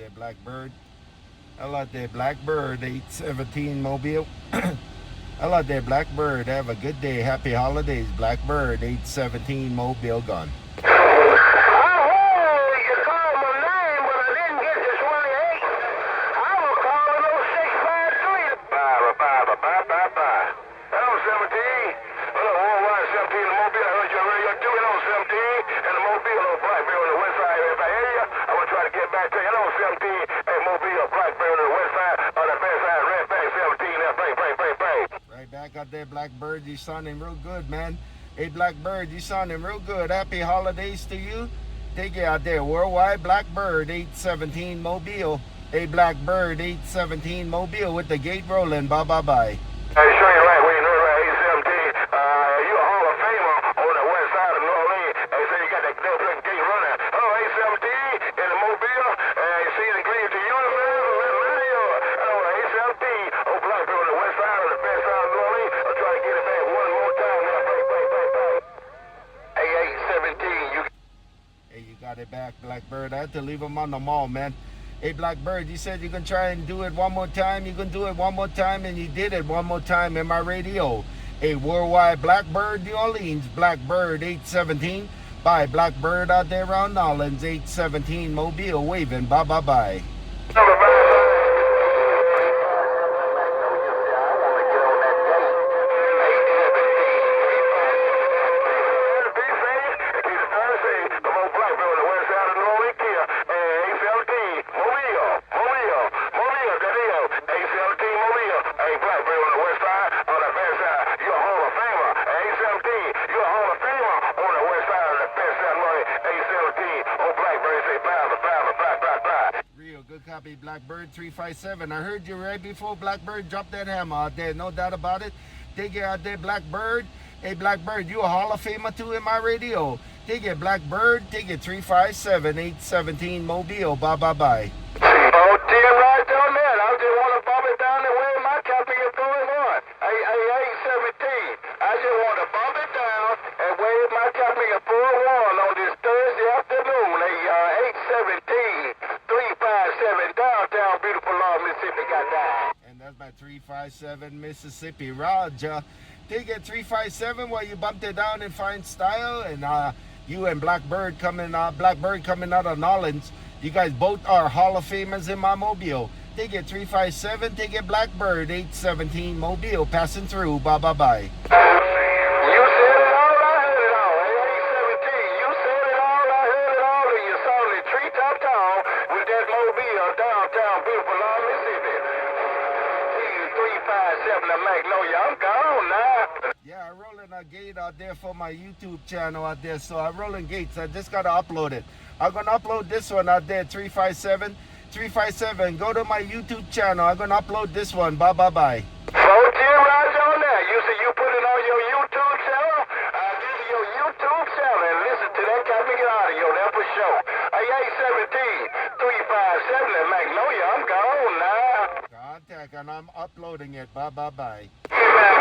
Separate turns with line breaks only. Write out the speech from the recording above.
there, Blackbird. Hello there, Blackbird, 817 Mobile. Hello there, Blackbird. Have a good day. Happy holidays, Blackbird, 817 Mobile gone.
You called my name, but I didn't get the 28. I was calling 0653. Hello, 17. Hello, worldwide 17 in the Mobile. I heard your radio too. Hello, 17. And the Mobile, hello, Blackberry on the west side. If I hear you, I'm going to try to get back to you. Hello, 17. Hey, Mobile, Blackberry on the west side. On the best side, red back 17. There, bang.
Right back out there, Blackbird. You sounding real good, man. Hey, Blackbird, you sounding real good. Happy holidays to you. Take it out there. Worldwide, Blackbird, 817 Mobile. Hey, Blackbird, 817 Mobile with the gate rolling. Bye.
Hey, sure you're right. We know right. 817. You a Hall of Famer on the west side of New Orleans. Hey, so you got that double gate running. Hello, 817 in the Mobile. You see the green to you, man. Hello, 817. Oh, Blackbird on the west side of the best side of New Orleans. I'll try to get it back one more time now. Bang. Hey, 817.
Hey, you got it back, Blackbird. I had to leave him on the mall, man. Hey, Blackbird, you said you can try and do it one more time. You can do it one more time, and you did it one more time in my radio. Hey, worldwide, Blackbird, New Orleans, Blackbird 817. Bye, Blackbird out there around Nolans, 817 Mobile, waving. Bye. Good copy, Blackbird 357. I heard you right before Blackbird dropped that hammer out there. No doubt about it. Take it out there, Blackbird. Hey, Blackbird, you a Hall of Famer too in my radio. Take it, Blackbird. Take it, 357 817 Mobile. Bye.
Oh, damn right on that. I just want to bump it down the way my copy is going on. Hey, 817. I just want to bump it down and wave my copy of 4-1 on this Thursday afternoon. Hey, 817. 357 downtown beautiful Mississippi got that.
And that's my 357 Mississippi. Roger. Take it 357 while you bumped it down in fine style. And you and Blackbird coming out of Nolans. You guys both are Hall of Famers in my Mobile. Take it 357. Take it Blackbird 817 Mobile. Passing through. Bye.
You said it all, I heard it all. Hey, 817, you said it all, I heard it all, and you saw the treetop town with that Mobile downtown beautiful Mississippi. 357 to Magnolia, I'm gone now.
Yeah, I'm rolling a gate out there for my YouTube channel out there. So I'm rolling gates. I just got to upload it. I'm going to upload this one out there, 357. Go to my YouTube channel. I'm going to upload this one. Bye.
14 rides on there. You see you put it on your YouTube channel? Go to your YouTube channel and listen to that copy audio. That's for sure. Hey, 817, 357 in Magnolia. I'm gone now.
Contact, and I'm uploading it. Bye.
Hey, man,